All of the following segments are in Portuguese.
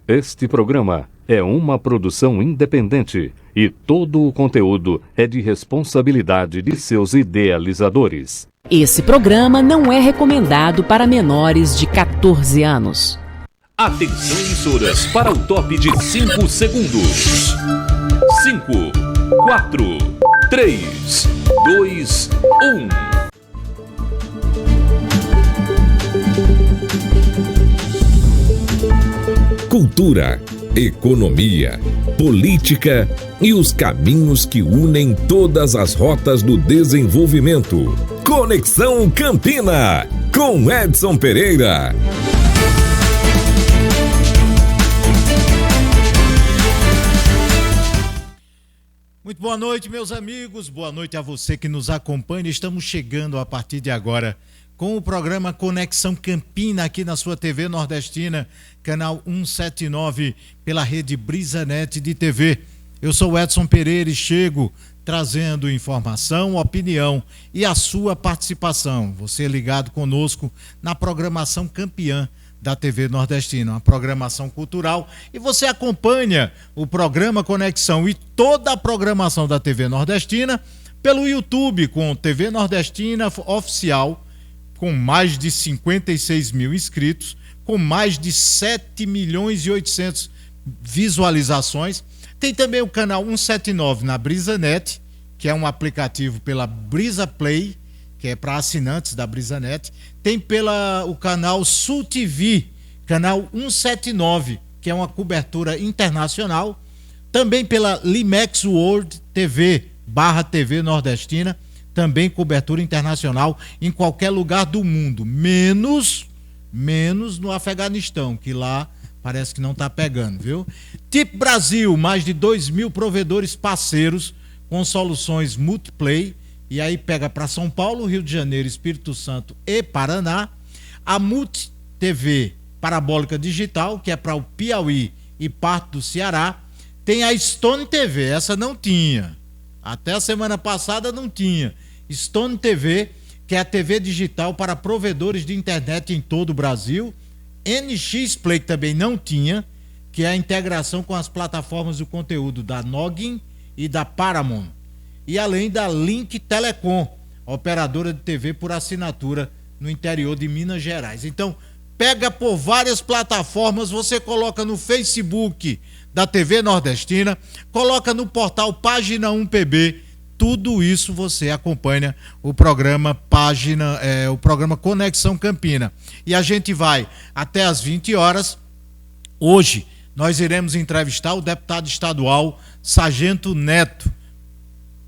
Este programa é uma produção independente e todo o conteúdo é de responsabilidade de seus idealizadores. Esse programa não é recomendado para menores de 14 anos. Atenção, emissoras, para o top de 5 segundos. 5, 4, 3, 2, 1. Cultura, economia, política e os caminhos que unem todas as rotas do desenvolvimento. Conexão Campina, com Edson Pereira. Muito boa noite, meus amigos. Boa noite a você que nos acompanha. Estamos chegando a partir de agora com o programa Conexão Campina aqui na sua TV Nordestina, canal 179, pela rede BrisaNet de TV. Eu sou Edson Pereira e chego trazendo informação, opinião e a sua participação. Você ligado conosco na programação campeã da TV Nordestina, uma programação cultural, e você acompanha o programa Conexão e toda a programação da TV Nordestina pelo YouTube com TV Nordestina Oficial, com mais de 56 mil inscritos, com mais de 7 milhões e 800 visualizações. Tem também o canal 179 na BrisaNet, que é um aplicativo pela Brisa Play, que é para assinantes da BrisaNet. Tem o canal Sul TV, canal 179, que é uma cobertura internacional. Também pela Limex World TV, /TV Nordestina, também cobertura internacional em qualquer lugar do mundo, menos no Afeganistão, que lá parece que não está pegando, viu? Tipo Brasil, mais de 2.000 provedores parceiros com soluções multiplay, e aí pega para São Paulo, Rio de Janeiro, Espírito Santo e Paraná. A Multi TV parabólica digital, que é para o Piauí e parte do Ceará. Tem a Stone TV, essa não tinha, até a semana passada não tinha. Stone TV, que é a TV digital para provedores de internet em todo o Brasil. NX Play, que também não tinha, que é a integração com as plataformas de conteúdo da Noggin e da Paramount. E além da Link Telecom, operadora de TV por assinatura no interior de Minas Gerais. Então, pega por várias plataformas, você coloca no Facebook da TV Nordestina, coloca no portal Página 1 PB, tudo isso você acompanha o programa o programa Conexão Campina. E a gente vai até às 20 horas. Hoje nós iremos entrevistar o deputado estadual Sargento Neto.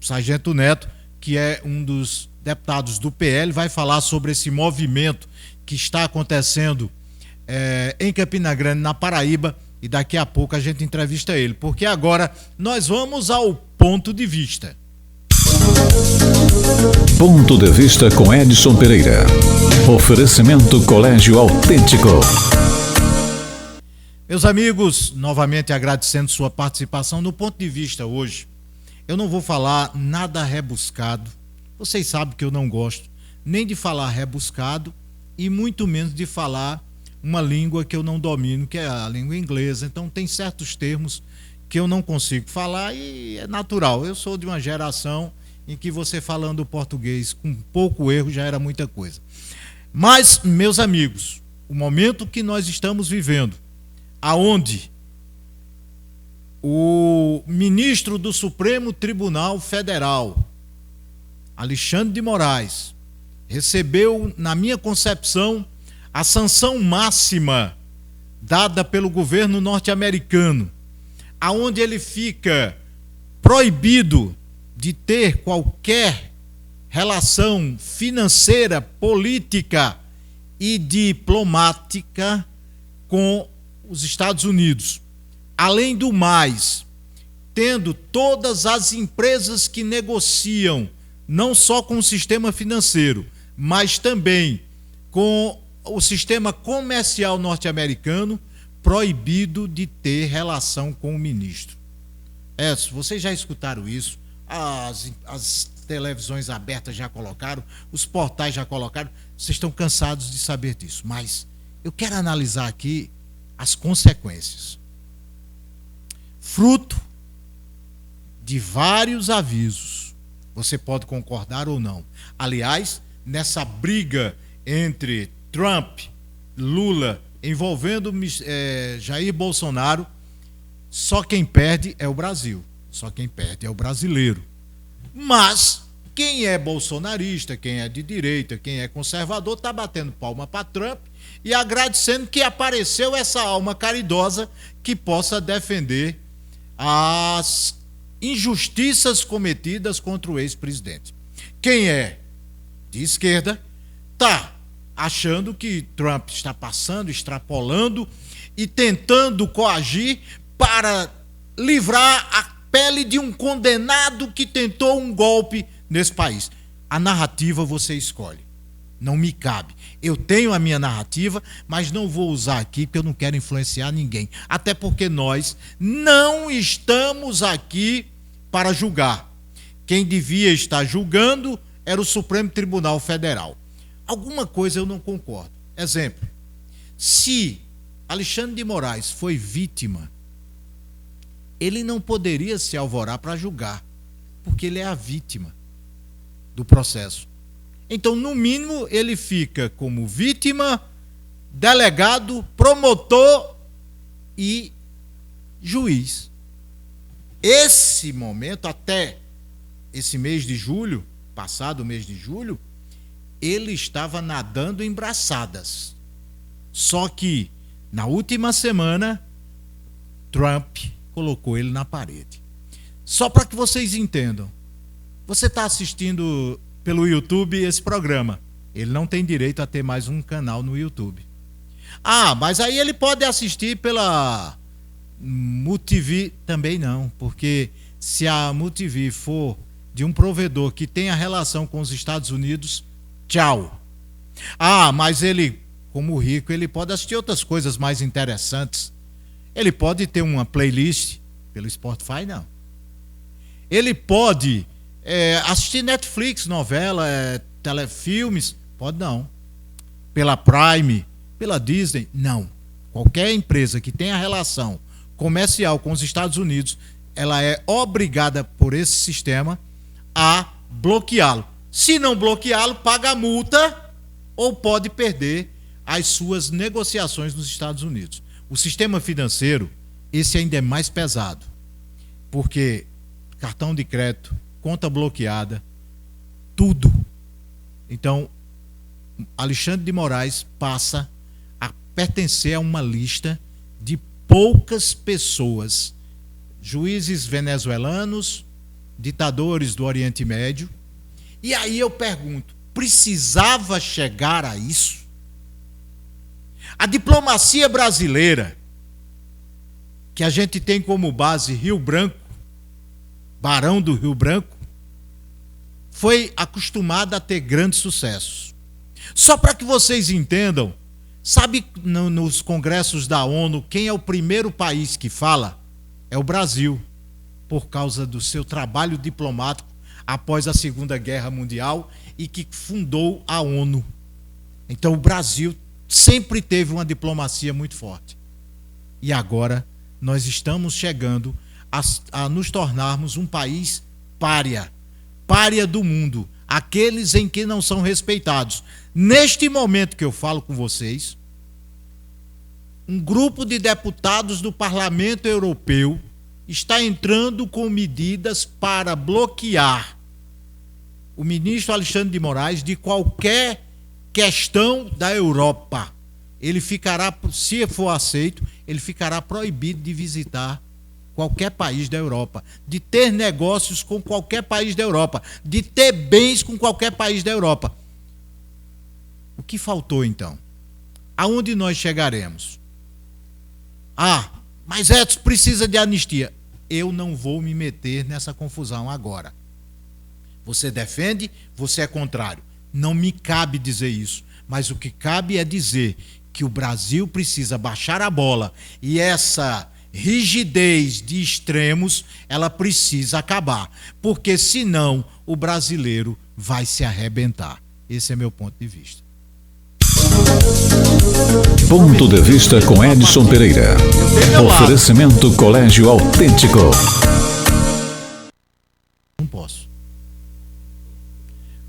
Sargento Neto, que é um dos deputados do PL, vai falar sobre esse movimento que está acontecendo em Campina Grande, na Paraíba, e daqui a pouco a gente entrevista ele, porque agora nós vamos ao ponto de vista. Ponto de vista com Edson Pereira. Oferecimento Colégio Autêntico. Meus amigos, novamente agradecendo sua participação no ponto de vista hoje. Eu não vou falar nada rebuscado. Vocês sabem que eu não gosto nem de falar rebuscado e muito menos de falar uma língua que eu não domino, que é a língua inglesa. Então tem certos termos que eu não consigo falar e é natural. Eu sou de uma geração em que você falando português com pouco erro já era muita coisa. Mas, meus amigos, o momento que nós estamos vivendo, aonde o ministro do Supremo Tribunal Federal, Alexandre de Moraes, recebeu, na minha concepção, a sanção máxima dada pelo governo norte-americano, aonde ele fica proibido de ter qualquer relação financeira, política e diplomática com os Estados Unidos. Além do mais, tendo todas as empresas que negociam, não só com o sistema financeiro, mas também com o sistema comercial norte-americano, proibido de ter relação com o ministro. Vocês já escutaram isso, as televisões abertas já colocaram, os portais já colocaram, vocês estão cansados de saber disso, mas eu quero analisar aqui as consequências. fruto de vários avisos. Você pode concordar ou não. Aliás, nessa briga entre Trump, Lula, envolvendo Jair Bolsonaro, só quem perde é o Brasil. Só quem perde é o brasileiro. Mas quem é bolsonarista, quem é de direita, quem é conservador, está batendo palma para Trump e agradecendo que apareceu essa alma caridosa que possa defender as injustiças cometidas contra o ex-presidente. Quem é de esquerda está achando que Trump está passando, extrapolando e tentando coagir para livrar a pele de um condenado que tentou um golpe nesse país. A narrativa você escolhe. Não me cabe. Eu tenho a minha narrativa, mas não vou usar aqui porque eu não quero influenciar ninguém. Até porque nós não estamos aqui para julgar. Quem devia estar julgando era o Supremo Tribunal Federal. Alguma coisa eu não concordo. Exemplo, se Alexandre de Moraes foi vítima, ele não poderia se alvorar para julgar, porque ele é a vítima do processo. Então, no mínimo, ele fica como vítima, delegado, promotor e juiz. Esse momento, até esse mês de julho, passado o mês de julho, ele estava nadando em braçadas. Só que, na última semana, Trump colocou ele na parede. Só para que vocês entendam, você está assistindo pelo YouTube esse programa. Ele não tem direito a ter mais um canal no YouTube. Ah, mas aí ele pode assistir pela MUTV também não, porque se a MUTV for de um provedor que tenha relação com os Estados Unidos, tchau. Ah, mas ele, como rico, ele pode assistir outras coisas mais interessantes. Ele pode ter uma playlist pelo Spotify, não. Ele pode assistir Netflix, novela, telefilmes, pode não. Pela Prime, pela Disney, não. Qualquer empresa que tenha relação comercial com os Estados Unidos, ela é obrigada por esse sistema a bloqueá-lo. Se não bloqueá-lo, paga a multa ou pode perder as suas negociações nos Estados Unidos. O sistema financeiro, esse ainda é mais pesado, porque cartão de crédito, conta bloqueada, tudo. Então, Alexandre de Moraes passa a pertencer a uma lista de poucas pessoas, juízes venezuelanos, ditadores do Oriente Médio. E aí eu pergunto, precisava chegar a isso? A diplomacia brasileira, que a gente tem como base Rio Branco, Barão do Rio Branco, foi acostumada a ter grandes sucessos. Só para que vocês entendam, sabe nos congressos da ONU, quem é o primeiro país que fala? É o Brasil, por causa do seu trabalho diplomático após a Segunda Guerra Mundial e que fundou a ONU. Então o Brasil sempre teve uma diplomacia muito forte. E agora nós estamos chegando a nos tornarmos um país pária do mundo, aqueles em que não são respeitados. Neste momento que eu falo com vocês, um grupo de deputados do Parlamento Europeu está entrando com medidas para bloquear o ministro Alexandre de Moraes de qualquer questão da Europa. Ele ficará, se for aceito, ele ficará proibido de visitar qualquer país da Europa, de ter negócios com qualquer país da Europa, de ter bens com qualquer país da Europa. O que faltou então? Aonde nós chegaremos? Ah, mas Edson precisa de anistia. Eu não vou me meter nessa confusão agora. Você defende, você é contrário. Não me cabe dizer isso, mas o que cabe é dizer que o Brasil precisa baixar a bola e essa rigidez de extremos, ela precisa acabar, porque senão o brasileiro vai se arrebentar. Esse é meu ponto de vista. Ponto de Vista com Edson Pereira. Oferecimento Colégio Autêntico. Não posso.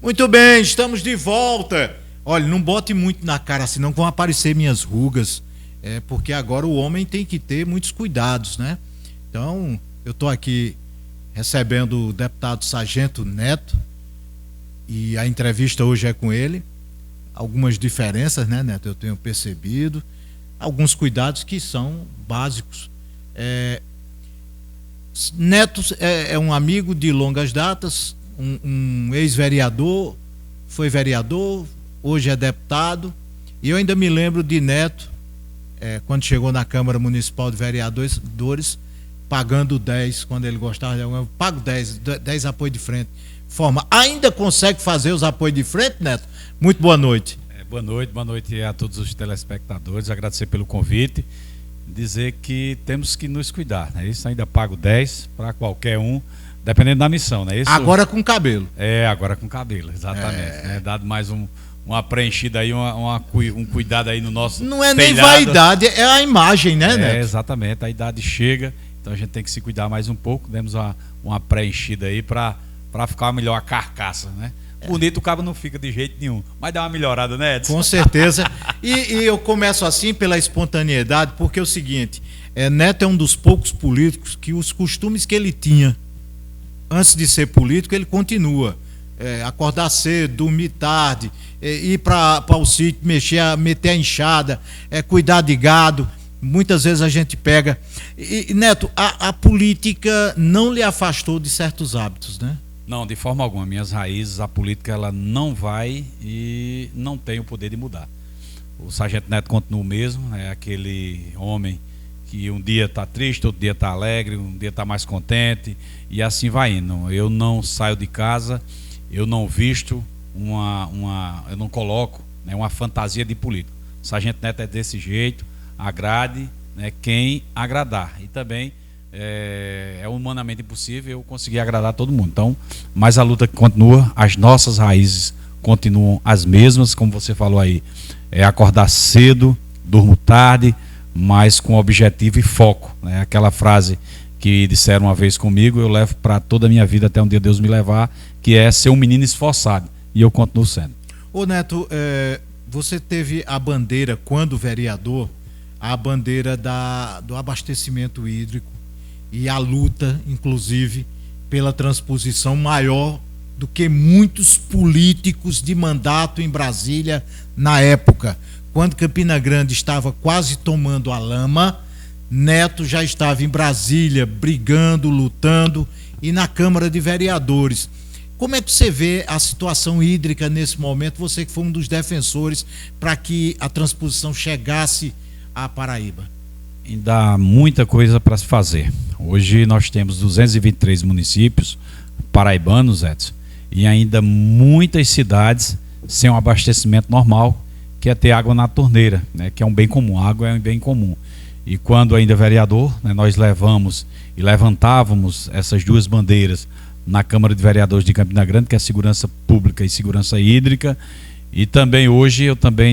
Muito bem, estamos de volta. Olha, não bote muito na cara, senão vão aparecer minhas rugas. Porque agora o homem tem que ter muitos cuidados, né? Então, eu estou aqui recebendo o deputado Sargento Neto e a entrevista hoje é com ele. Algumas diferenças, né, Neto? Eu tenho percebido. Alguns cuidados que são básicos. Neto é um amigo de longas datas, um ex-vereador, foi vereador, hoje é deputado. E eu ainda me lembro de Neto, quando chegou na Câmara Municipal de Vereadores, pagando 10, quando ele gostava de alguma, pago 10 apoio de frente. Ainda consegue fazer os apoios de frente, Neto? Muito boa noite. Boa noite a todos os telespectadores, agradecer pelo convite, dizer que temos que nos cuidar, né? Isso ainda pago 10 para qualquer um, dependendo da missão, né? Isso, agora com cabelo. Agora com cabelo, exatamente. Né? Dado mais uma preenchida aí, um cuidado aí no nosso Não é telhado. Nem vaidade, é a imagem, né, Neto? Exatamente, a idade chega, então a gente tem que se cuidar mais um pouco, demos uma preenchida aí para ficar melhor a carcaça, né? Bonito o cabo não fica de jeito nenhum, mas dá uma melhorada, né, Edson? Com certeza. E eu começo assim pela espontaneidade, porque é o seguinte, Neto é um dos poucos políticos que os costumes que ele tinha antes de ser político, ele continua. Acordar cedo, dormir tarde, ir para o sítio, meter a enxada, cuidar de gado. Muitas vezes a gente pega. E Neto, a política não lhe afastou de certos hábitos, né? Não, de forma alguma. Minhas raízes, a política, ela não vai e não tem o poder de mudar. O Sargento Neto continua o mesmo, é aquele homem que um dia está triste, outro dia está alegre, um dia está mais contente e assim vai indo. Eu não saio de casa, eu não visto eu não coloco, né, uma fantasia de político. O Sargento Neto é desse jeito, agrade, né, quem agradar. E também é humanamente impossível eu conseguir agradar todo mundo. Então, mas a luta continua, as nossas raízes continuam as mesmas, como você falou aí, acordar cedo, durmo tarde, mas com objetivo e foco, né? Aquela frase que disseram uma vez comigo, eu levo para toda a minha vida até um dia Deus me levar, que é ser um menino esforçado, e eu continuo sendo. Ô Neto, você teve a bandeira, quando vereador, a bandeira do abastecimento hídrico e a luta, inclusive, pela transposição maior do que muitos políticos de mandato em Brasília na época. Quando Campina Grande estava quase tomando a lama, Neto já estava em Brasília brigando, lutando, e na Câmara de Vereadores. Como é que você vê a situação hídrica nesse momento? Você que foi um dos defensores para que a transposição chegasse à Paraíba. Ainda há muita coisa para se fazer. Hoje nós temos 223 municípios paraibanos, Edson, e ainda muitas cidades sem um abastecimento normal, que é ter água na torneira, né, que é um bem comum. A água é um bem comum. E quando ainda vereador, né, nós levantávamos essas duas bandeiras na Câmara de Vereadores de Campina Grande, que é a segurança pública e segurança hídrica. E também hoje,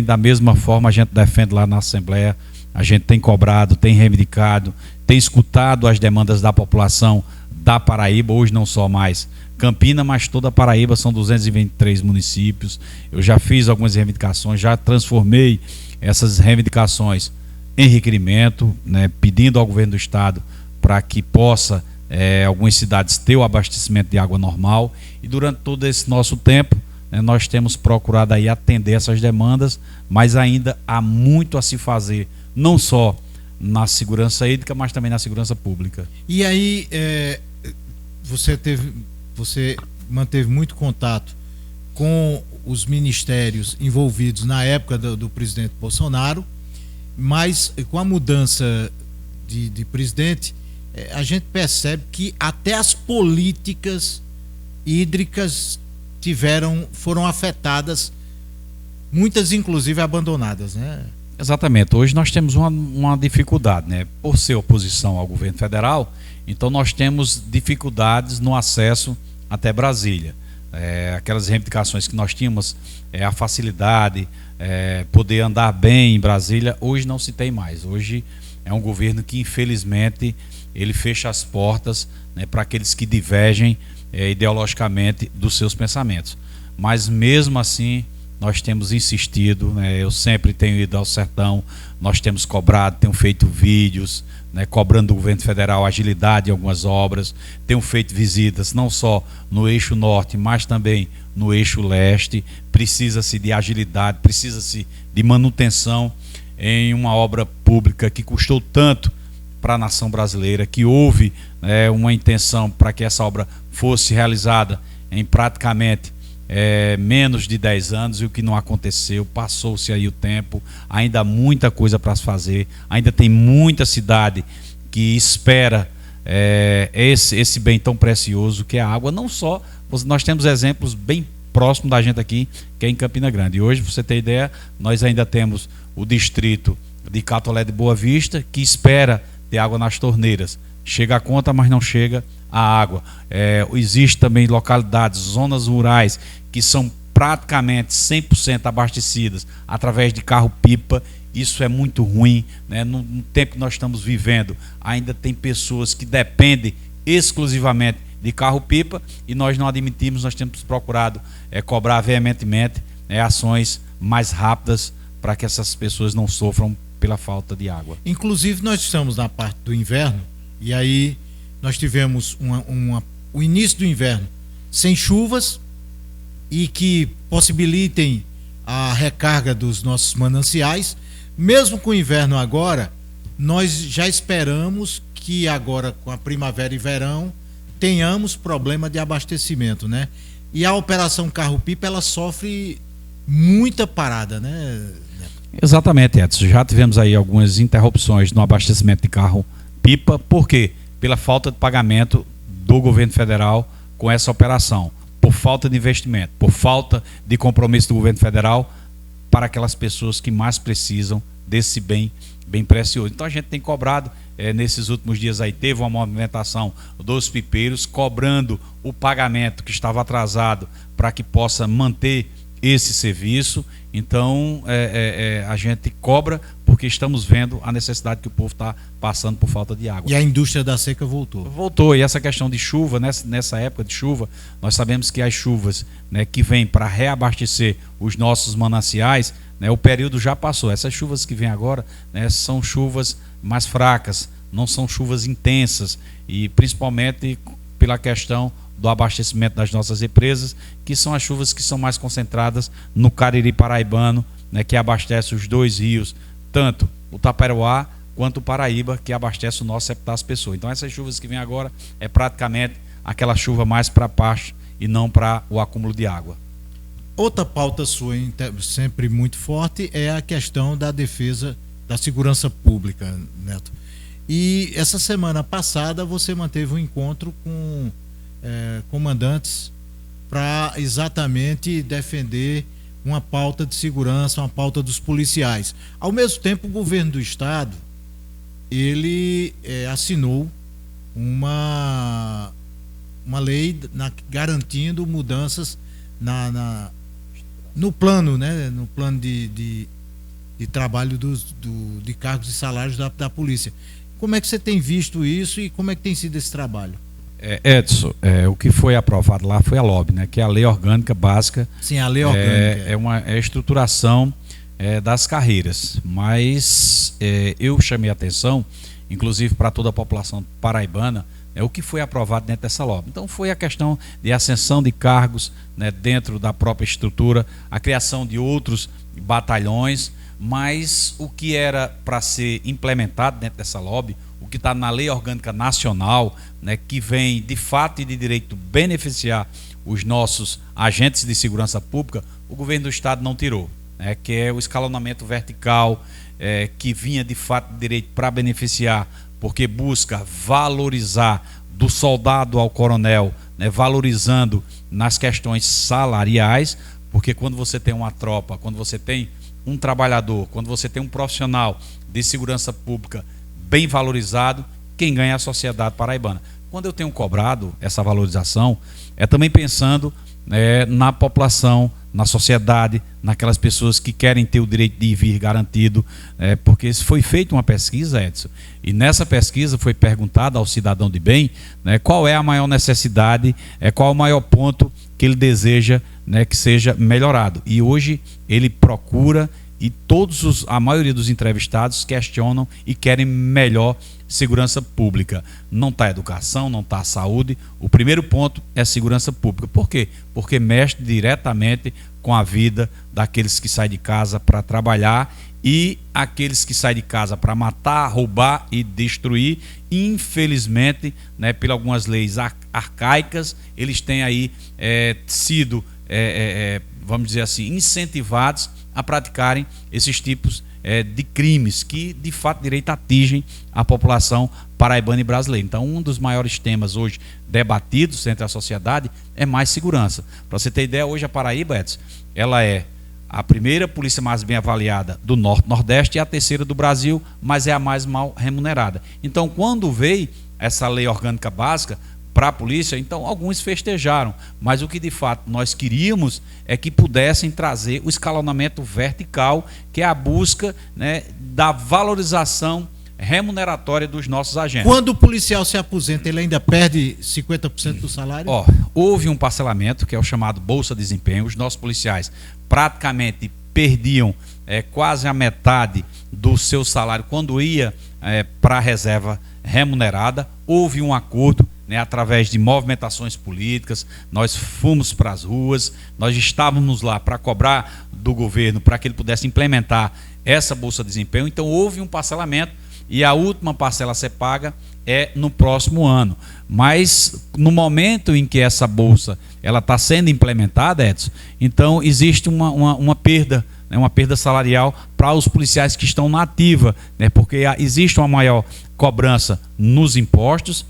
da mesma forma, a gente defende lá na Assembleia, a gente tem cobrado, tem reivindicado, tem escutado as demandas da população da Paraíba, hoje não só mais Campina, mas toda a Paraíba, são 223 municípios. Eu já fiz algumas reivindicações, já transformei essas reivindicações em requerimento, né, pedindo ao governo do estado para que possa, algumas cidades, ter o abastecimento de água normal. E durante todo esse nosso tempo, né, nós temos procurado aí atender essas demandas, mas ainda há muito a se fazer, não só na segurança hídrica, mas também na segurança pública. E aí, você manteve muito contato com os ministérios envolvidos na época do presidente Bolsonaro, mas com a mudança de presidente, a gente percebe que até as políticas hídricas foram afetadas, muitas inclusive abandonadas, né? Exatamente. Hoje nós temos uma dificuldade, né? Por ser oposição ao governo federal, então nós temos dificuldades no acesso até Brasília. Aquelas reivindicações que nós tínhamos, a facilidade poder andar bem em Brasília, hoje não se tem mais. Hoje é um governo que, infelizmente, ele fecha as portas, né, para aqueles que divergem ideologicamente dos seus pensamentos. Mas mesmo assim, nós temos insistido, né, eu sempre tenho ido ao sertão, nós temos cobrado, temos feito vídeos, né, cobrando do governo federal agilidade em algumas obras, temos feito visitas não só no eixo norte, mas também no eixo leste. Precisa-se de agilidade, precisa-se de manutenção em uma obra pública que custou tanto para a nação brasileira, que houve, né, uma intenção para que essa obra fosse realizada em praticamente menos de 10 anos, e o que não aconteceu, passou-se aí o tempo, ainda há muita coisa para se fazer, ainda tem muita cidade que espera esse bem tão precioso que é a água. Não só, nós temos exemplos bem próximos da gente aqui, que é em Campina Grande. E hoje, para você ter ideia, nós ainda temos o distrito de Catolé de Boa Vista, que espera ter água nas torneiras. Chega a conta, mas não chega a água. Existe também localidades, zonas rurais, que são praticamente 100% abastecidas através de carro-pipa. Isso é muito ruim, né? No tempo que nós estamos vivendo, ainda tem pessoas que dependem exclusivamente de carro-pipa, e nós não admitimos. Nós temos procurado cobrar veementemente ações mais rápidas para que essas pessoas não sofram pela falta de água. Inclusive, nós estamos na parte do inverno, e aí nós tivemos o início do inverno sem chuvas e que possibilitem a recarga dos nossos mananciais. Mesmo com o inverno agora, nós já esperamos que agora, com a primavera e verão, tenhamos problema de abastecimento, né? E a operação carro-pipa, ela sofre muita parada, né? Exatamente, Edson. Já tivemos aí algumas interrupções no abastecimento de carro-pipa. Por quê? Pela falta de pagamento do governo federal com essa operação, por falta de investimento, por falta de compromisso do governo federal para aquelas pessoas que mais precisam desse bem precioso. Então a gente tem cobrado, nesses últimos dias aí teve uma movimentação dos pipeiros cobrando o pagamento que estava atrasado para que possa manter esse serviço. Então a gente cobra porque estamos vendo a necessidade que o povo está passando por falta de água. E a indústria da seca voltou. E essa questão de chuva, nessa época de chuva, nós sabemos que as chuvas, né, que vêm para reabastecer os nossos mananciais, né, o período já passou. Essas chuvas que vêm agora, né, são chuvas mais fracas, não são chuvas intensas, e principalmente pela questão do abastecimento das nossas represas, que são as chuvas que são mais concentradas no Cariri paraibano, né, que abastece os dois rios, tanto o Taperoá quanto o Paraíba, que abastece o nosso Epitácio Pessoa. Então essas chuvas que vêm agora é praticamente aquela chuva mais para baixo e não para o acúmulo de água. Outra pauta sua, sempre muito forte, é a questão da defesa da segurança pública, Neto. E essa semana passada você manteve um encontro com comandantes para exatamente defender uma pauta de segurança, uma pauta dos policiais. Ao mesmo tempo, o governo do estado, ele assinou uma lei garantindo mudanças no plano, né, no plano de trabalho de cargos e salários da polícia. Como é que você tem visto isso e como é que tem sido esse trabalho? Edson, o que foi aprovado lá foi a LOB, né, que é a Lei Orgânica Básica. Sim, a Lei Orgânica. É a estruturação das carreiras, mas eu chamei a atenção, inclusive para toda a população paraibana, o que foi aprovado dentro dessa LOB. Então foi a questão de ascensão de cargos, né, dentro da própria estrutura, a criação de outros batalhões, mas o que era para ser implementado dentro dessa LOB, o que está na Lei Orgânica Nacional, né, que vem de fato e de direito beneficiar os nossos agentes de segurança pública, o governo do estado não tirou, né, que é o escalonamento vertical, que vinha de fato de direito para beneficiar, porque busca valorizar do soldado ao coronel, né, valorizando nas questões salariais, porque quando você tem uma tropa, quando você tem um trabalhador, quando você tem um profissional de segurança pública bem valorizado, quem ganha é a sociedade paraibana. Quando eu tenho cobrado essa valorização, é também pensando na população, na sociedade, naquelas pessoas que querem ter o direito de ir e vir garantido, porque foi feita uma pesquisa, Edson, e nessa pesquisa foi perguntado ao cidadão de bem, né, qual é a maior necessidade, qual é o maior ponto que ele deseja, né, que seja melhorado. E hoje ele procura, e a maioria dos entrevistados questionam e querem melhor segurança pública. Não está a educação, não está a saúde. O primeiro ponto é segurança pública. Por quê? Porque mexe diretamente com a vida daqueles que saem de casa para trabalhar e aqueles que saem de casa para matar, roubar e destruir. Infelizmente, né, por algumas leis arcaicas, eles têm aí sido, vamos dizer assim, incentivados a praticarem esses tipos de crimes que, de fato, direito atingem a população paraibana e brasileira. Então, um dos maiores temas hoje debatidos entre a sociedade é mais segurança. Para você ter ideia, hoje a Paraíba, Edson, ela é a primeira polícia mais bem avaliada do Norte-Nordeste e a terceira do Brasil, mas é a mais mal remunerada. Então, quando veio essa lei orgânica básica para a polícia, então alguns festejaram, mas o que de fato nós queríamos é que pudessem trazer o escalonamento vertical, que é a busca, né, da valorização remuneratória dos nossos agentes. Quando o policial se aposenta, ele ainda perde 50% do salário? Houve um parcelamento, que é o chamado Bolsa Desempenho. Os nossos policiais praticamente perdiam quase a metade do seu salário quando ia para a reserva remunerada. Houve um acordo, né, através de movimentações políticas, nós fomos para as ruas, nós estávamos lá para cobrar do governo para que ele pudesse implementar essa Bolsa de Desempenho. Então houve um parcelamento e a última parcela a ser paga é no próximo ano. Mas no momento em que essa Bolsa ela está sendo implementada, Edson, então existe uma perda, né, uma perda salarial para os policiais que estão na ativa, né, porque existe uma maior cobrança nos impostos.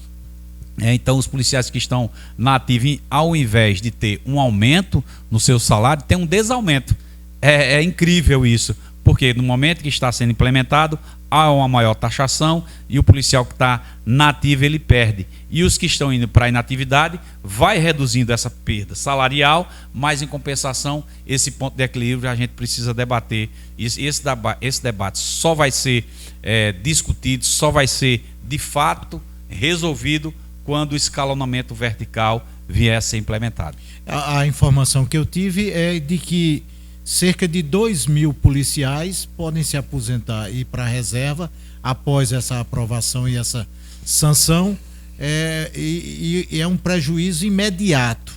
Então os policiais que estão na ativa, ao invés de ter um aumento no seu salário, tem um desaumento. É incrível isso, porque no momento que está sendo implementado, há uma maior taxação e o policial que está na ativa, ele perde. E os que estão indo para a inatividade, vai reduzindo essa perda salarial, mas em compensação, esse ponto de equilíbrio a gente precisa debater. Esse debate só vai ser discutido, só vai ser de fato resolvido quando o escalonamento vertical vier a ser implementado. A informação que eu tive é de que cerca de 2.000 policiais podem se aposentar e ir para a reserva após essa aprovação e essa sanção, e é um prejuízo imediato,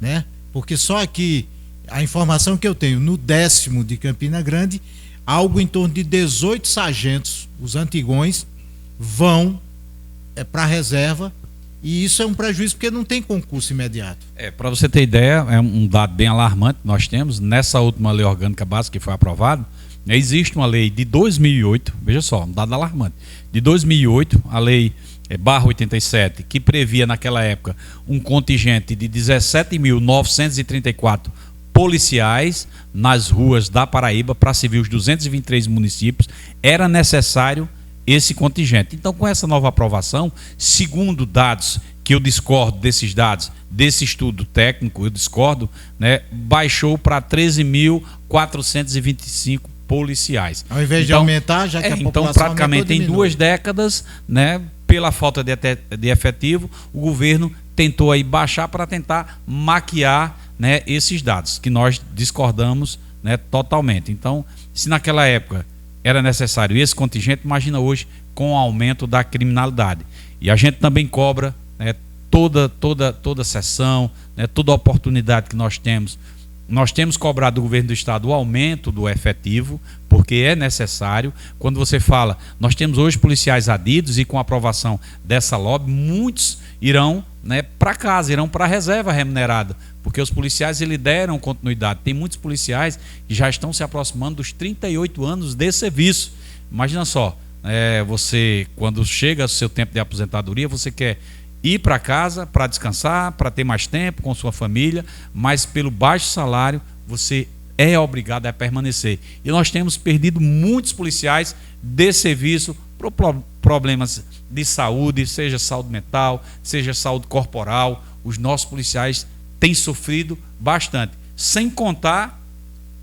né? Porque só aqui, a informação que eu tenho, no 10º de Campina Grande, algo em torno de 18 sargentos, os antigões, vão para a reserva. E isso é um prejuízo porque não tem concurso imediato. Para você ter ideia, é um dado bem alarmante que nós temos. Nessa última lei orgânica básica que foi aprovada, existe uma lei de 2008, veja só, um dado alarmante, de 2008, a lei /87, que previa naquela época um contingente de 17.934 policiais nas ruas da Paraíba para servir os 223 municípios. Era necessário esse contingente. Então, com essa nova aprovação, segundo dados que eu discordo desses dados, desse estudo técnico, eu discordo, né, baixou para 13.425 policiais. Ao invés de aumentar, já que a população então praticamente em 2 décadas, né, pela falta de efetivo, o governo tentou aí baixar para tentar maquiar, né, esses dados, que nós discordamos, né, totalmente. Então, se naquela época era necessário esse contingente, imagina hoje com o aumento da criminalidade. E a gente também cobra, né, toda sessão, né, toda oportunidade que nós temos cobrado do governo do estado o aumento do efetivo, porque é necessário. Quando você fala, nós temos hoje policiais adidos e com a aprovação dessa LOB, muitos irão, né, para casa, irão para a reserva remunerada, porque os policiais eles deram continuidade. Tem muitos policiais que já estão se aproximando dos 38 anos de serviço. Imagina só, você, quando chega o seu tempo de aposentadoria, você quer ir para casa para descansar, para ter mais tempo com sua família, mas pelo baixo salário você é obrigado a permanecer. E nós temos perdido muitos policiais de serviço por problemas de saúde, seja saúde mental, seja saúde corporal. Os nossos policiais têm sofrido bastante. Sem contar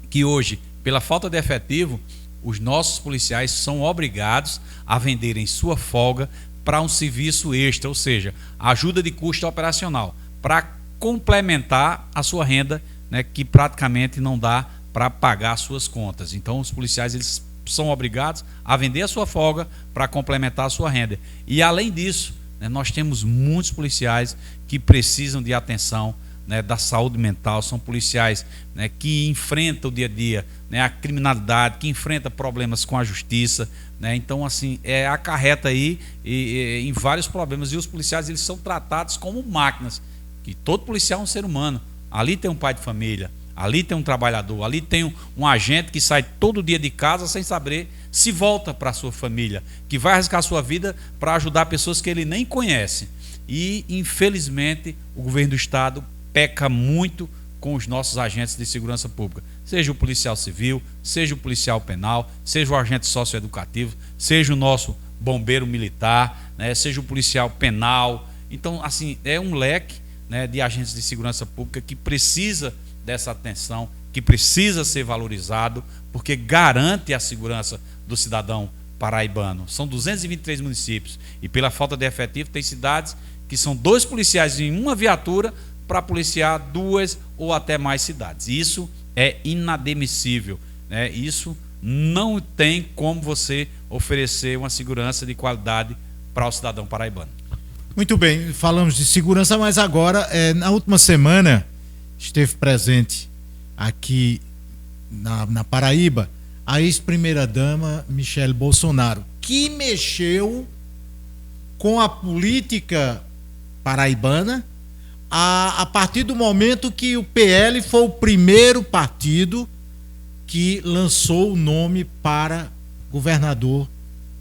que hoje, pela falta de efetivo, os nossos policiais são obrigados a venderem sua folga para um serviço extra, ou seja, ajuda de custo operacional, para complementar a sua renda, né, que praticamente não dá para pagar as suas contas. Então, os policiais eles são obrigados a vender a sua folga para complementar a sua renda. E, além disso, né, nós temos muitos policiais que precisam de atenção, né, da saúde mental, são policiais, né, que enfrentam o dia a dia, né, a criminalidade, que enfrentam problemas com a justiça, né, então assim, acarreta aí em vários problemas, e os policiais eles são tratados como máquinas, que todo policial é um ser humano, ali tem um pai de família, ali tem um trabalhador, ali tem um agente que sai todo dia de casa sem saber se volta para a sua família, que vai arriscar a sua vida para ajudar pessoas que ele nem conhece. E infelizmente o governo do estado peca muito com os nossos agentes de segurança pública, seja o policial civil, seja o policial penal, seja o agente socioeducativo, seja o nosso bombeiro militar, né, seja o policial penal. Então, assim, é um leque, né, de agentes de segurança pública que precisa dessa atenção, que precisa ser valorizado, porque garante a segurança do cidadão paraibano. São 223 municípios e, pela falta de efetivo, tem cidades que são 2 policiais em uma viatura para policiar 2 ou até mais cidades. Isso é inadmissível, né? Isso não tem como você oferecer uma segurança de qualidade para o cidadão paraibano. Muito bem, falamos de segurança, mas agora, na última semana, esteve presente aqui na Paraíba a ex-primeira-dama Michele Bolsonaro, que mexeu com a política paraibana a partir do momento que o PL foi o primeiro partido que lançou o nome para governador,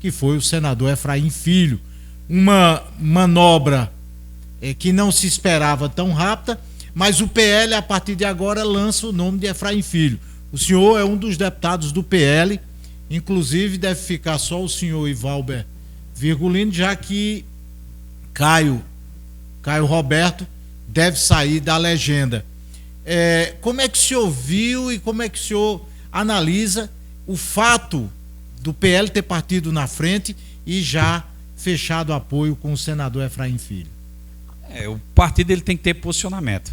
que foi o senador Efraim Filho. Uma manobra que não se esperava tão rápida, mas o PL, a partir de agora, lança o nome de Efraim Filho. O senhor é um dos deputados do PL, inclusive deve ficar só o senhor Ivalber Virgulino, já que Caio Roberto deve sair da legenda. Como é que o senhor viu e como é que o senhor analisa o fato do PL ter partido na frente e já fechado apoio com o senador Efraim Filho? O partido ele tem que ter posicionamento.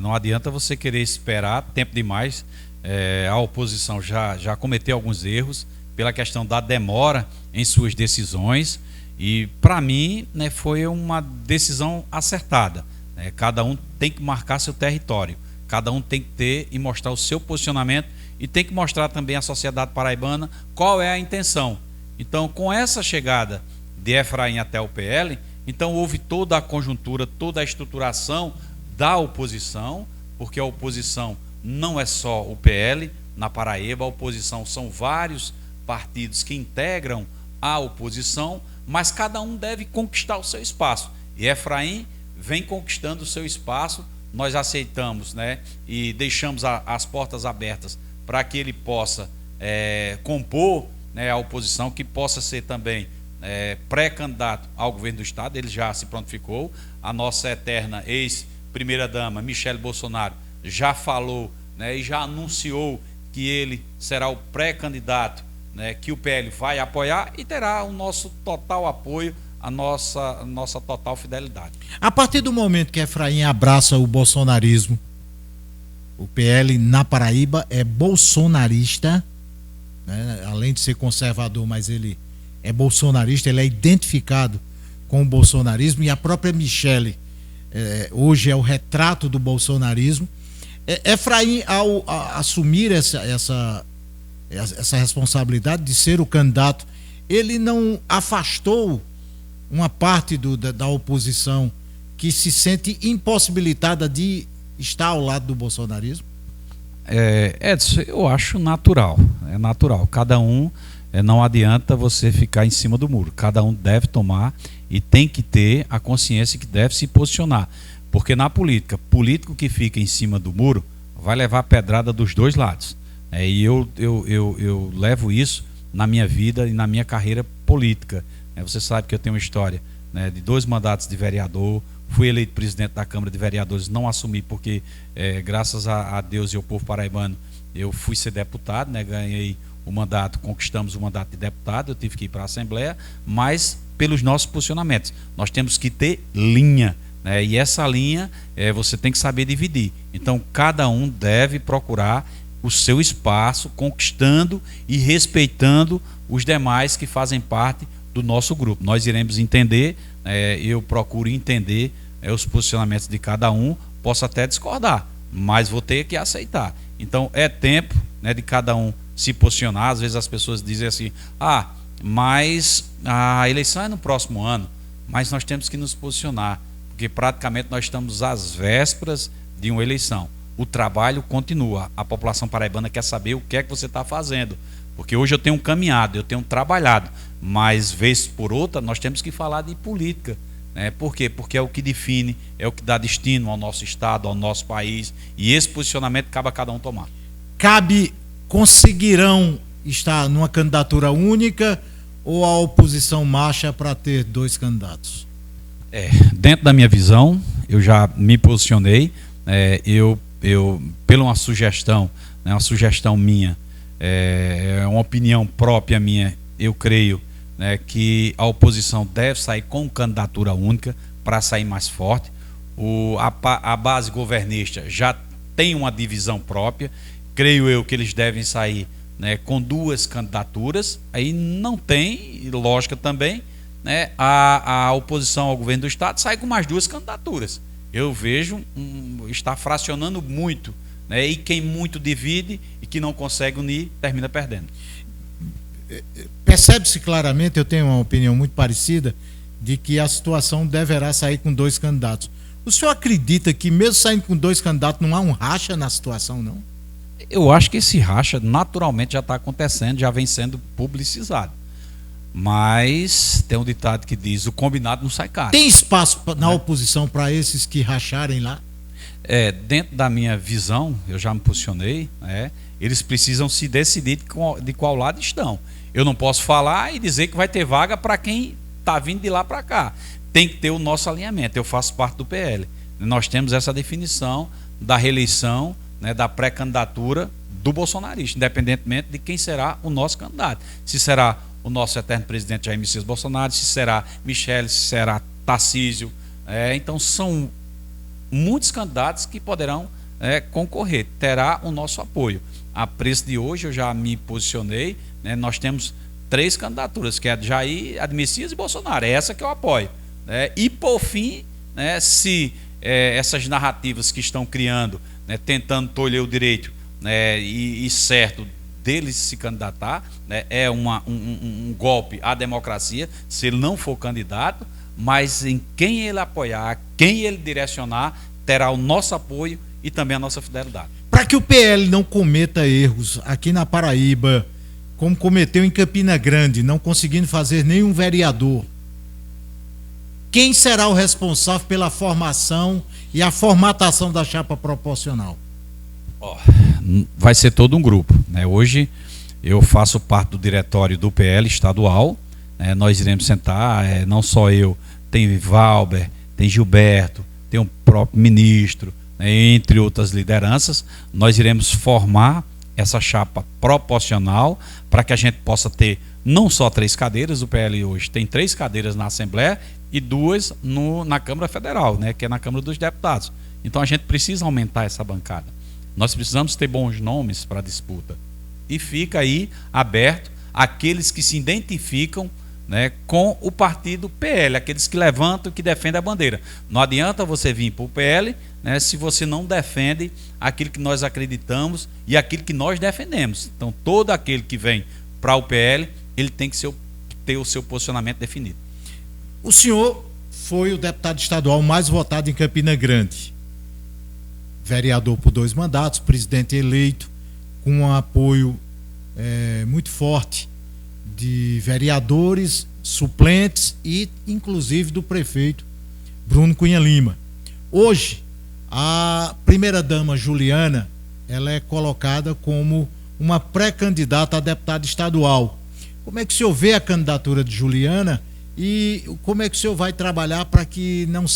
Não adianta você querer esperar tempo demais. A oposição já cometeu alguns erros pela questão da demora em suas decisões e, para mim, né, foi uma decisão acertada. Cada um tem que marcar seu território, cada um tem que ter e mostrar o seu posicionamento e tem que mostrar também à sociedade paraibana qual é a intenção. Então, com essa chegada de Efraim até o PL, então houve toda a conjuntura, toda a estruturação da oposição, porque a oposição não é só o PL na Paraíba, a oposição são vários partidos que integram a oposição, mas cada um deve conquistar o seu espaço. E Efraim vem conquistando o seu espaço, nós aceitamos, né, e deixamos as portas abertas para que ele possa compor, né, a oposição, que possa ser também pré-candidato ao governo do estado. Ele já se prontificou, a nossa eterna ex-primeira-dama Michele Bolsonaro já falou, né, e já anunciou que ele será o pré-candidato, né, que o PL vai apoiar e terá o nosso total apoio, a nossa total fidelidade. A partir do momento que Efraim abraça o bolsonarismo, o PL na Paraíba é bolsonarista, né? Além de ser conservador, mas ele é bolsonarista, ele é identificado com o bolsonarismo, e a própria Michele hoje é o retrato do bolsonarismo. Efraim, ao assumir essa responsabilidade de ser o candidato, ele não afastou uma parte da oposição que se sente impossibilitada de estar ao lado do bolsonarismo? Edson, eu acho natural, é natural. Cada um, não adianta você ficar em cima do muro, cada um deve tomar e tem que ter a consciência que deve se posicionar, porque na política, político que fica em cima do muro vai levar pedrada dos dois lados. E eu levo isso na minha vida e na minha carreira política. Você sabe que eu tenho uma história, né, de 2 mandatos de vereador, fui eleito presidente da Câmara de Vereadores, não assumi porque, graças a Deus e ao povo paraibano, eu fui ser deputado, né? Ganhei o mandato, conquistamos o mandato de deputado, eu tive que ir para a Assembleia, mas pelos nossos posicionamentos. Nós temos que ter linha, né? E essa linha você tem que saber dividir. Então, cada um deve procurar o seu espaço, conquistando e respeitando os demais que fazem parte do nosso grupo. Nós iremos entender, eu procuro entender os posicionamentos de cada um, posso até discordar, mas vou ter que aceitar. Então é tempo, né, de cada um se posicionar. Às vezes as pessoas dizem assim, mas a eleição é no próximo ano, mas nós temos que nos posicionar, porque praticamente nós estamos às vésperas de uma eleição. O trabalho continua, a população paraibana quer saber o que é que você está fazendo, porque hoje eu tenho caminhado, eu tenho trabalhado, mas vez por outra nós temos que falar de política, né? Por quê? Porque é o que define, é o que dá destino ao nosso estado, ao nosso país, e esse posicionamento cabe a cada um tomar. Conseguirão estar numa candidatura única ou a oposição marcha para ter 2 candidatos? Dentro da minha visão, eu já me posicionei, pela uma sugestão, né, uma sugestão minha, uma opinião própria minha, eu creio, né, que a oposição deve sair com candidatura única para sair mais forte. A base governista já tem uma divisão própria, creio eu que eles devem sair, né, com 2 candidaturas, aí não tem lógica também, né, a oposição ao governo do estado sai com mais 2 candidaturas. Eu vejo está fracionando muito, né, e quem muito divide e que não consegue unir termina perdendo. Percebe-se claramente, eu tenho uma opinião muito parecida, de que a situação deverá sair com 2 candidatos. O senhor acredita que mesmo saindo com 2 candidatos não há um racha na situação, não? Eu acho que esse racha naturalmente já está acontecendo, já vem sendo publicizado. Mas tem um ditado que diz, o combinado não sai caro. Tem espaço na oposição para esses que racharem lá? Dentro da minha visão, eu já me posicionei, eles precisam se decidir de qual lado estão. Eu não posso falar e dizer que vai ter vaga para quem está vindo de lá para cá. Tem que ter o nosso alinhamento. Eu faço parte do PL. Nós temos essa definição da reeleição, né, da pré-candidatura do bolsonarista, independentemente de quem será o nosso candidato. Se será o nosso eterno presidente Jair Messias Bolsonaro, se será Michele, se será Tarcísio. Então são muitos candidatos que poderão concorrer, terá o nosso apoio. A preço de hoje eu já me posicionei, né, nós temos 3 candidaturas, que é a de Jair, a de Messias e Bolsonaro, é essa que eu apoio. E por fim, né, se essas narrativas que estão criando, né, tentando tolher o direito, né, e certo deles se candidatar, né, é um golpe à democracia, se ele não for candidato, mas em quem ele apoiar, quem ele direcionar, terá o nosso apoio e também a nossa fidelidade. Para que o PL não cometa erros aqui na Paraíba, como cometeu em Campina Grande, não conseguindo fazer nenhum vereador, quem será o responsável pela formação e a formatação da chapa proporcional? Vai ser todo um grupo, né? Hoje eu faço parte do diretório do PL estadual, né? Nós iremos sentar, não só eu, tem Valber, tem Gilberto, tem o próprio ministro, né? Entre outras lideranças. Nós iremos formar essa chapa proporcional para que a gente possa ter não só 3 cadeiras, o PL hoje tem 3 cadeiras na Assembleia e 2 na Câmara Federal, né? Que é na Câmara dos Deputados. Então a gente precisa aumentar essa bancada. Nós precisamos ter bons nomes para a disputa. E fica aí aberto aqueles que se identificam, né, com o partido PL, aqueles que levantam, que defendem a bandeira. Não adianta você vir para o PL, né, se você não defende aquilo que nós acreditamos e aquilo que nós defendemos. Então, todo aquele que vem para o PL, ele tem que ter o seu posicionamento definido. O senhor foi o deputado estadual mais votado em Campina Grande. Vereador por 2 mandatos, presidente eleito, com um apoio muito forte de vereadores, suplentes e inclusive do prefeito Bruno Cunha Lima. Hoje, a primeira-dama Juliana, ela é colocada como uma pré-candidata a deputada estadual. Como é que o senhor vê a candidatura de Juliana e como é que o senhor vai trabalhar para que não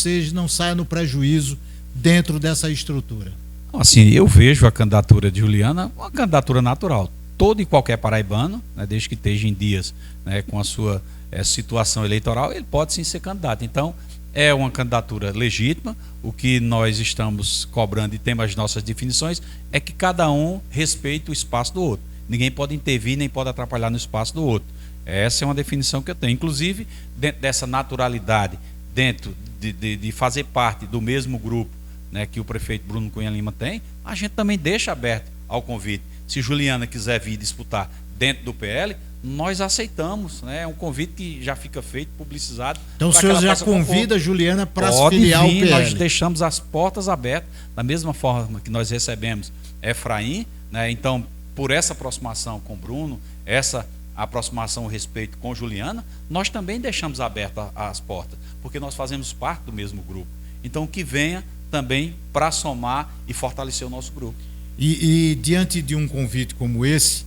saia no prejuízo dentro dessa estrutura? Assim, eu vejo a candidatura de Juliana uma candidatura natural. Todo e qualquer paraibano, né, desde que esteja em dias, né, com a sua situação eleitoral, ele pode sim ser candidato. Então, é uma candidatura legítima. O que nós estamos cobrando e temos as nossas definições é que cada um respeite o espaço do outro. Ninguém pode intervir nem pode atrapalhar no espaço do outro. Essa é uma definição que eu tenho. Inclusive, dentro dessa naturalidade, dentro de fazer parte do mesmo grupo, né, que o prefeito Bruno Cunha Lima tem, a gente também deixa aberto ao convite. Se Juliana quiser vir disputar dentro do PL, nós aceitamos, né? É um convite que já fica feito, publicizado. Então o senhor já convida a Juliana para se filiar ao PL? Nós deixamos as portas abertas, da mesma forma que nós recebemos Efraim, né? Então, por essa aproximação com Bruno, essa aproximação, o respeito com Juliana, nós também deixamos abertas as portas, porque nós fazemos parte do mesmo grupo. Então, que venha também para somar e fortalecer o nosso grupo. E diante de um convite como esse,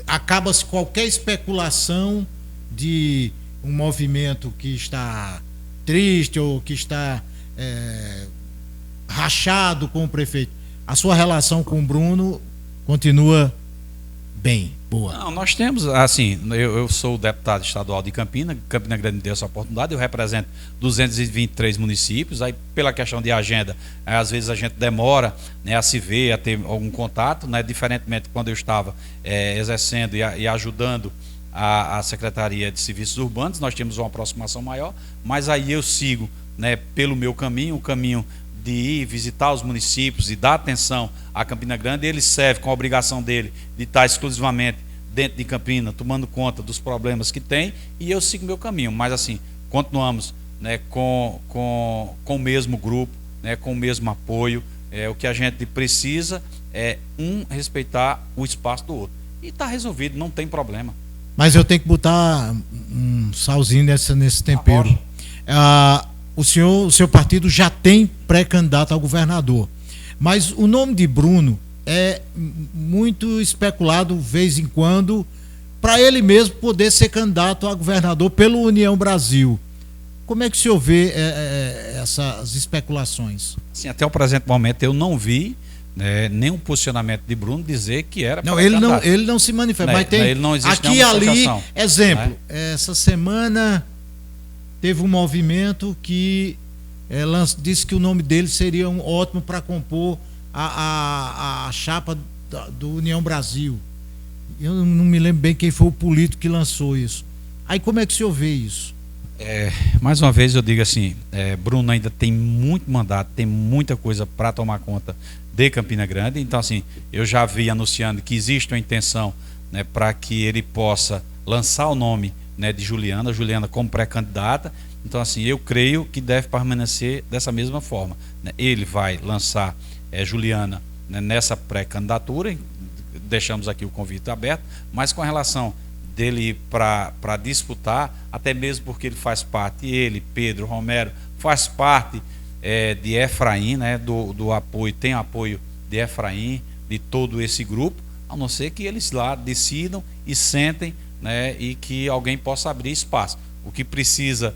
acaba-se qualquer especulação de um movimento que está triste ou que está rachado com o prefeito. A sua relação com o Bruno continua bem, boa? Não, nós temos, assim, eu sou o deputado estadual de Campina Grande me deu essa oportunidade, eu represento 223 municípios, aí pela questão de agenda, às vezes a gente demora, né, a se ver, a ter algum contato, né, diferentemente quando eu estava exercendo e ajudando a Secretaria de Serviços Urbanos, nós temos uma aproximação maior, mas aí eu sigo, né, pelo meu caminho, o caminho de ir visitar os municípios e dar atenção à Campina Grande. Ele serve com a obrigação dele de estar exclusivamente dentro de Campina, tomando conta dos problemas que tem, e eu sigo meu caminho. Mas assim, continuamos, né, com o mesmo grupo, né, com o mesmo apoio. O que a gente precisa é respeitar o espaço do outro. E está resolvido, não tem problema. Mas eu tenho que botar um salzinho nesse tempero. O seu partido já tem pré-candidato ao governador, mas o nome de Bruno é muito especulado vez em quando para ele mesmo poder ser candidato a governador pelo União Brasil. Como é que o senhor vê essas especulações? Sim, até o presente momento eu não vi, né, nenhum posicionamento de Bruno dizer que era não, ele não se manifesta, mas tem ele não existe aqui e ali, exemplo, né? Essa semana teve um movimento que disse que o nome dele seria ótimo para compor a chapa do União Brasil. Eu não me lembro bem quem foi o político que lançou isso. Aí como é que o senhor vê isso? Mais uma vez eu digo assim, Bruno ainda tem muito mandato, tem muita coisa para tomar conta de Campina Grande. Então assim, eu já vi anunciando que existe uma intenção, né, para que ele possa lançar o nome, né, de Juliana como pré-candidata. Então assim, eu creio que deve permanecer dessa mesma forma, né? Ele vai lançar Juliana, né, nessa pré-candidatura, deixamos aqui o convite aberto, mas com relação dele para disputar, até mesmo porque ele faz parte, ele, Pedro, Romero, faz parte de Efraim, né, do apoio, tem apoio de Efraim, de todo esse grupo, a não ser que eles lá decidam e sentem, né, e que alguém possa abrir espaço. O que precisa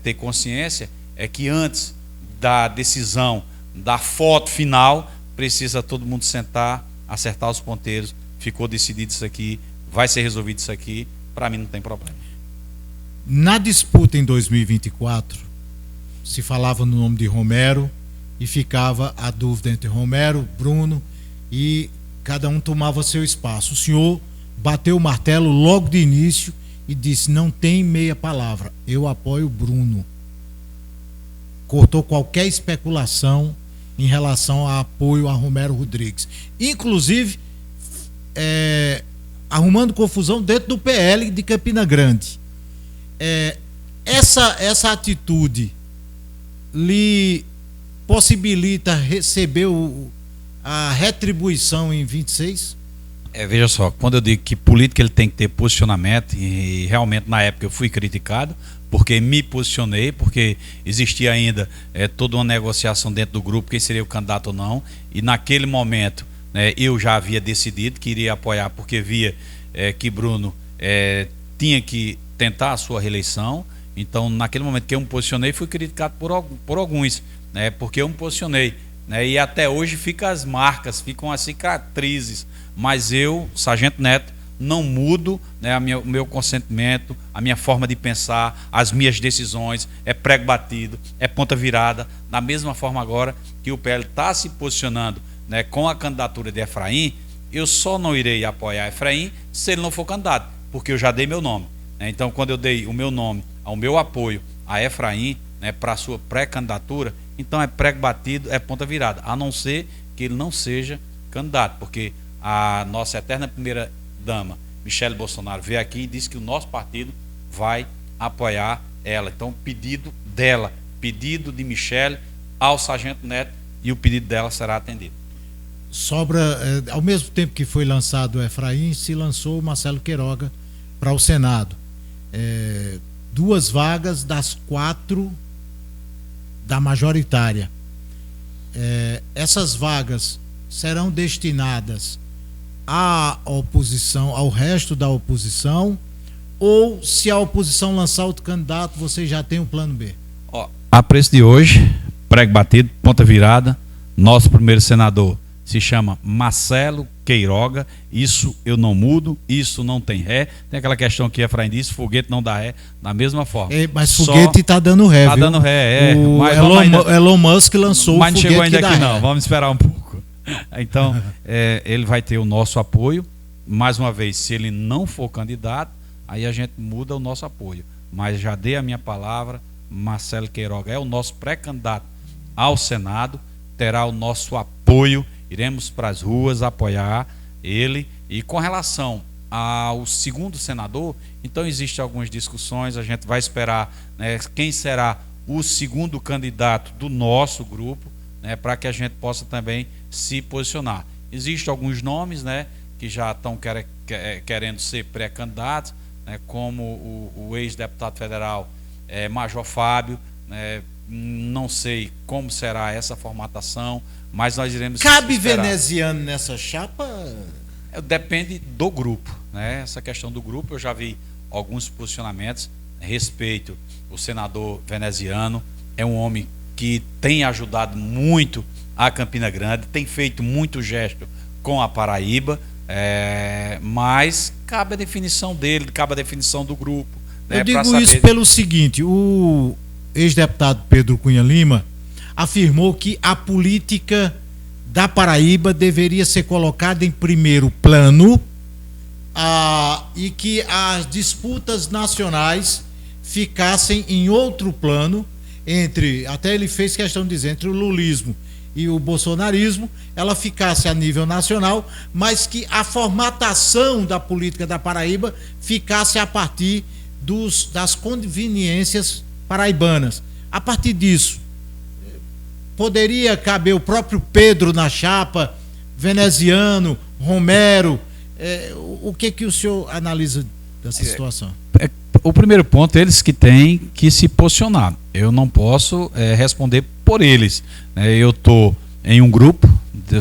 ter consciência é que antes da decisão, da foto final, precisa todo mundo sentar, acertar os ponteiros. Ficou decidido isso aqui, vai ser resolvido isso aqui, para mim não tem problema. Na disputa em 2024, se falava no nome de Romero e ficava a dúvida entre Romero, Bruno, e cada um tomava seu espaço. O senhor bateu o martelo logo de início e disse: não tem meia palavra, eu apoio o Bruno. Cortou qualquer especulação em relação a apoio a Romero Rodrigues, inclusive arrumando confusão dentro do PL de Campina Grande. Essa atitude lhe possibilita receber a retribuição em 26? Veja só, quando eu digo que político ele tem que ter posicionamento, e realmente na época eu fui criticado, porque me posicionei, porque existia ainda toda uma negociação dentro do grupo, quem seria o candidato ou não, e naquele momento, né, eu já havia decidido que iria apoiar, porque via que Bruno tinha que tentar a sua reeleição. Então, naquele momento que eu me posicionei, fui criticado por alguns, né, porque eu me posicionei, né, e até hoje ficam as marcas, ficam as cicatrizes, mas eu, Sargento Neto, não mudo, né, o meu consentimento, a minha forma de pensar, as minhas decisões, é prego batido, é ponta virada. Da mesma forma agora que o PL está se posicionando, né, com a candidatura de Efraim, eu só não irei apoiar Efraim se ele não for candidato, porque eu já dei meu nome, né? Então, quando eu dei o meu nome, ao meu apoio a Efraim, né, para a sua pré-candidatura, então é prego batido, é ponta virada, a não ser que ele não seja candidato, porque a nossa eterna primeira-dama, Michele Bolsonaro, veio aqui e disse que o nosso partido vai apoiar ela. Então, pedido dela, pedido de Michele ao Sargento Neto, e o pedido dela será atendido. Ao mesmo tempo que foi lançado o Efraim, se lançou o Marcelo Queiroga para o Senado. 2 vagas das 4 da majoritária. Essas vagas serão destinadas à oposição, ao resto da oposição, ou se a oposição lançar outro candidato, você já tem o plano B? A preço de hoje, prego batido, ponta virada, nosso primeiro senador se chama Marcelo Queiroga, isso eu não mudo, isso não tem ré. Tem aquela questão que Efraim disse, foguete não dá ré, da mesma forma. Mas foguete está dando ré, viu? Dando ré, mas Elon Musk lançou mas o foguete chegou ainda aqui não, ré. vamos esperar um pouco. Então, ele vai ter o nosso apoio. Mais uma vez, se ele não for candidato, aí a gente muda o nosso apoio. Mas já dei a minha palavra, Marcelo Queiroga é o nosso pré-candidato ao Senado, terá o nosso apoio. Iremos para as ruas apoiar ele. E com relação ao segundo senador, então existem algumas discussões, a gente vai esperar, né, quem será o segundo candidato do nosso grupo, né, para que a gente possa também se posicionar. Existem alguns nomes, né, que já estão querendo ser pré-candidatos, né, como o ex-deputado federal Major Fábio, né, não sei como será essa formatação, mas nós iremos Cabe esperar. veneziano nessa chapa? Depende do grupo, né? Essa questão do grupo, eu já vi alguns posicionamentos a respeito. O senador veneziano é um homem que tem ajudado muito a Campina Grande, tem feito muito gesto com a Paraíba, mas cabe a definição dele, cabe a definição do grupo. Eu digo isso pelo seguinte: o ex-deputado Pedro Cunha Lima afirmou que a política da Paraíba deveria ser colocada em primeiro plano e que as disputas nacionais ficassem em outro plano, até ele fez questão de dizer, entre o lulismo e o bolsonarismo, ela ficasse a nível nacional, mas que a formatação da política da Paraíba ficasse a partir das conveniências paraibanas. A partir disso, poderia caber o próprio Pedro na chapa, veneziano, Romero. O que o senhor analisa dessa situação? O primeiro ponto, eles que têm que se posicionar. Eu não posso responder por eles. Eu estou em um grupo,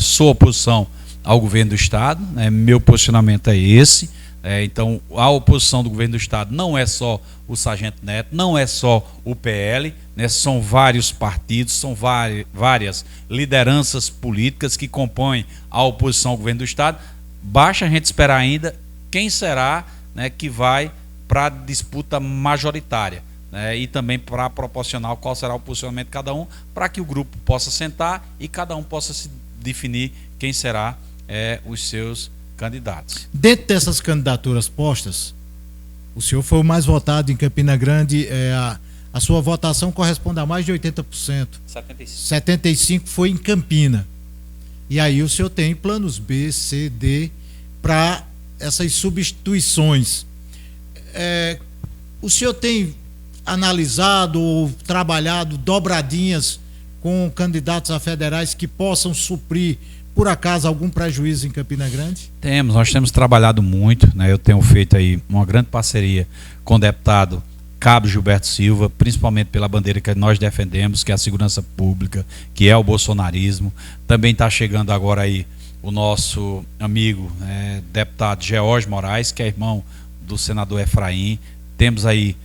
sou oposição ao governo do Estado, meu posicionamento é esse. Então, a oposição do governo do Estado não é só o Sargento Neto, não é só o PL, são vários partidos, são várias lideranças políticas que compõem a oposição ao governo do Estado. Basta a gente esperar ainda quem será, que vai para a disputa majoritária, e também para proporcionar qual será o posicionamento de cada um, para que o grupo possa sentar e cada um possa se definir quem será os seus candidatos. Dentro dessas candidaturas postas, o senhor foi o mais votado em Campina Grande, a sua votação corresponde a mais de 80%. 75% foi em Campina. E aí o senhor tem planos B, C, D para essas substituições. O senhor tem analisado ou trabalhado dobradinhas com candidatos a federais que possam suprir, por acaso, algum prejuízo em Campina Grande? Nós temos trabalhado muito, eu tenho feito aí uma grande parceria com o deputado Cabo Gilberto Silva, principalmente pela bandeira que nós defendemos, que é a segurança pública, que é o bolsonarismo. Também está chegando agora aí o nosso amigo deputado George Moraes, que é irmão do senador Efraim, Temos aí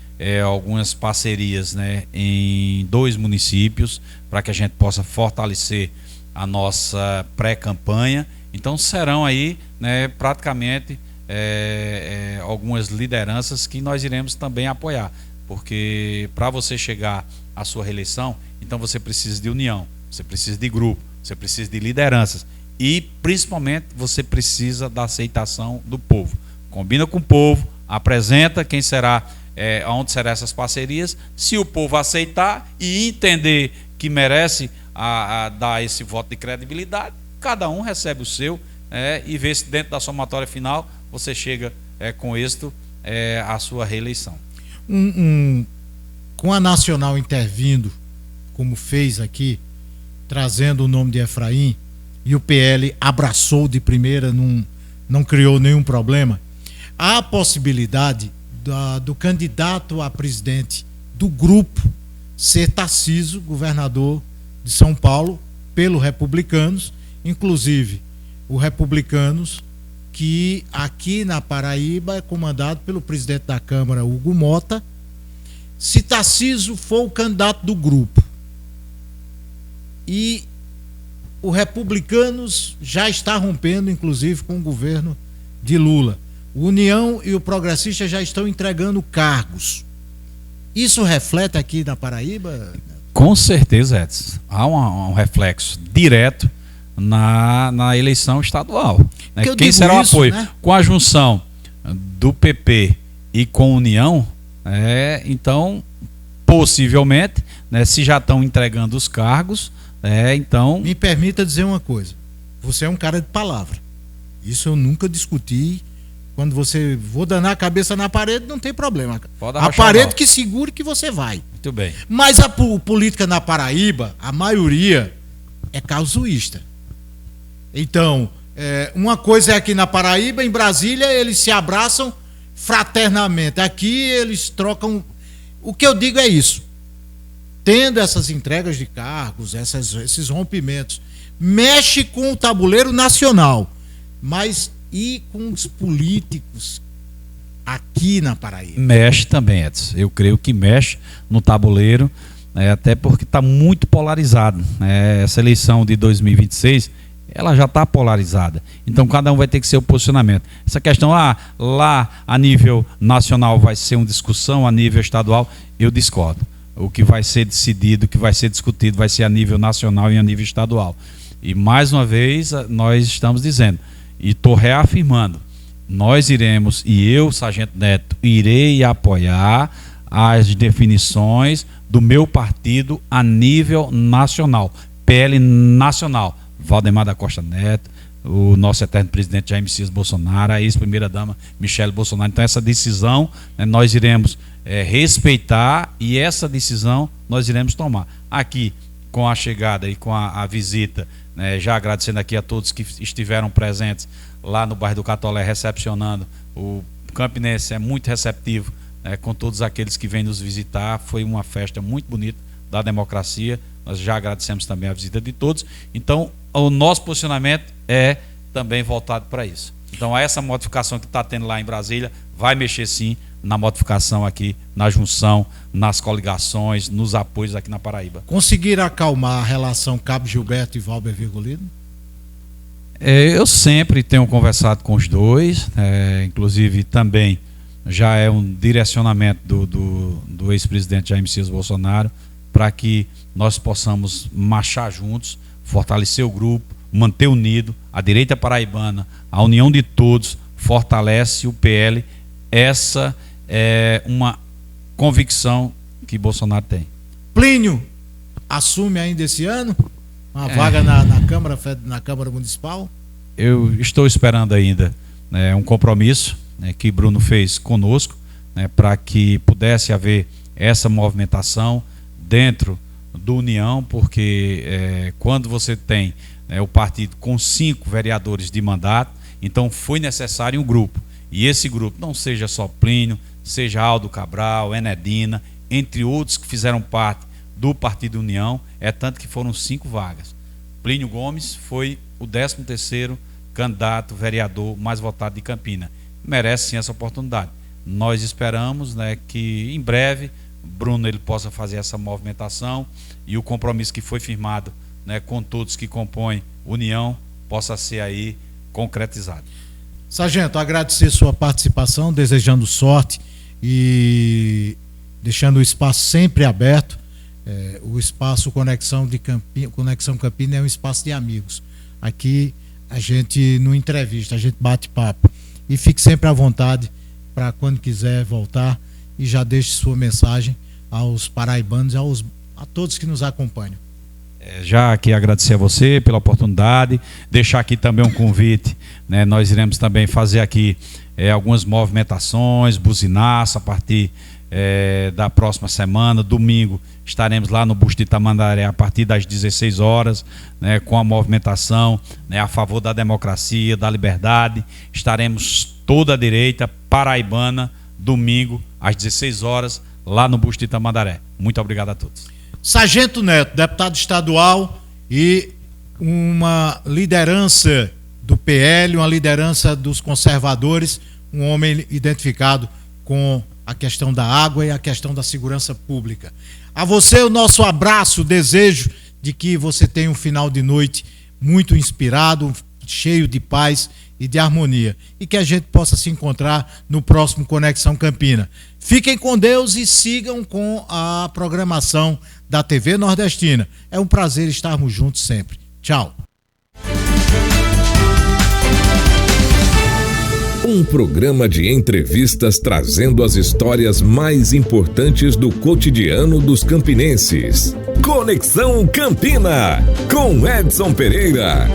algumas parcerias, né, em 2 municípios para que a gente possa fortalecer a nossa pré-campanha. Então serão aí, né, praticamente algumas lideranças que nós iremos também apoiar, porque para você chegar à sua reeleição, então você precisa de união, você precisa de grupo, você precisa de lideranças e principalmente você precisa da aceitação do povo. Combina com o povo, apresenta quem será, onde serão essas parcerias. Se o povo aceitar e entender que merece dar esse voto de credibilidade, cada um recebe o seu, e vê se dentro da somatória final você chega com êxito à sua reeleição. Com a Nacional intervindo, como fez aqui, trazendo o nome de Efraim, e o PL abraçou de primeira, não criou nenhum problema, há a possibilidade do candidato a presidente do grupo ser Tarcísio, governador de São Paulo, pelo Republicanos, inclusive o Republicanos, que aqui na Paraíba é comandado pelo presidente da Câmara, Hugo Mota. Se Tarcísio for o candidato do grupo e o Republicanos já está rompendo, inclusive, com o governo de Lula, o União e o Progressista já estão entregando cargos, isso reflete aqui na Paraíba? Com certeza, Edson. Há um reflexo direto na eleição estadual. Né? Quem será o apoio? Né? Com a junção do PP e com a União, então, possivelmente, né, se já estão entregando os cargos, então... Me permita dizer uma coisa. Você é um cara de palavra. Isso eu nunca discuti. Quando você vou danar a cabeça na parede, não tem problema. A parede que segure que você vai. Muito bem. Mas a política na Paraíba, a maioria é casuísta. Então, uma coisa é aqui na Paraíba, em Brasília eles se abraçam fraternamente. Aqui eles trocam. O que eu digo é isso. Tendo essas entregas de cargos, esses rompimentos, mexe com o tabuleiro nacional, mas e com os políticos aqui na Paraíba? Mexe também, Edson. Eu creio que mexe no tabuleiro, até porque está muito polarizado. Essa eleição de 2026, ela já está polarizada. Então cada um vai ter que ser o posicionamento. Essa questão, lá a nível nacional vai ser uma discussão, a nível estadual, eu discordo. O que vai ser decidido, o que vai ser discutido, vai ser a nível nacional e a nível estadual. E mais uma vez, nós estamos dizendo, e estou reafirmando, nós iremos, e eu, Sargento Neto, irei apoiar as definições do meu partido a nível nacional, PL nacional. Valdemar da Costa Neto, o nosso eterno presidente Jair Messias Bolsonaro, a ex-primeira-dama Michele Bolsonaro. Então essa decisão, nós iremos respeitar, e essa decisão nós iremos tomar. Aqui, com a chegada e com a visita, já agradecendo aqui a todos que estiveram presentes lá no bairro do Catolé, recepcionando. O Campinense é muito receptivo, com todos aqueles que vêm nos visitar. Foi uma festa muito bonita da democracia. Nós já agradecemos também a visita de todos. Então, o nosso posicionamento é também voltado para isso. Então, essa modificação que está tendo lá em Brasília vai mexer sim na modificação aqui, na junção, nas coligações, nos apoios aqui na Paraíba. Conseguir acalmar a relação Cabo Gilberto e Valber Virgulino? Eu sempre tenho conversado com os dois, inclusive também já é um direcionamento do ex-presidente Jair Messias Bolsonaro para que nós possamos marchar juntos, fortalecer o grupo, manter unido, a direita paraibana, a união de todos, fortalece o PL. Essa é uma convicção que Bolsonaro tem. Plínio assume ainda esse ano uma vaga na Câmara Municipal? Eu estou esperando ainda um compromisso que Bruno fez conosco, para que pudesse haver essa movimentação dentro do União, porque quando você tem o partido com 5 vereadores de mandato, então foi necessário um grupo. E esse grupo não seja só Plínio, seja Aldo Cabral, Enedina, entre outros que fizeram parte do Partido União, tanto que foram 5 vagas. Plínio Gomes foi o 13º candidato vereador mais votado de Campina. Merece sim essa oportunidade. nós esperamos, né, que em breve Bruno ele possa fazer essa movimentação e o compromisso que foi firmado, né, com todos que compõem União possa ser aí concretizado. Sargento, agradecer sua participação, desejando sorte e deixando o espaço sempre aberto. O espaço Conexão Campina é um espaço de amigos. Aqui a gente não entrevista, a gente bate papo. E fique sempre à vontade para quando quiser voltar, e já deixe sua mensagem aos paraibanos e a todos que nos acompanham. Já aqui agradecer a você pela oportunidade, deixar aqui também um convite, né? Nós iremos também fazer aqui algumas movimentações, buzinaço a partir da próxima semana. Domingo estaremos lá no Busto de Tamandaré a partir das 16 horas, né, com a movimentação, né, a favor da democracia, da liberdade. Estaremos toda a direita paraibana, domingo às 16 horas, lá no Busto de Tamandaré. Muito obrigado a todos. Sargento Neto, deputado estadual e uma liderança do PL, uma liderança dos conservadores, um homem identificado com a questão da água e a questão da segurança pública. A você o nosso abraço, desejo de que você tenha um final de noite muito inspirado, cheio de paz e de harmonia, e que a gente possa se encontrar no próximo Conexão Campina. Fiquem com Deus e sigam com a programação da TV Nordestina. É um prazer estarmos juntos sempre. Tchau. Um programa de entrevistas trazendo as histórias mais importantes do cotidiano dos campinenses. Conexão Campina, com Edson Pereira.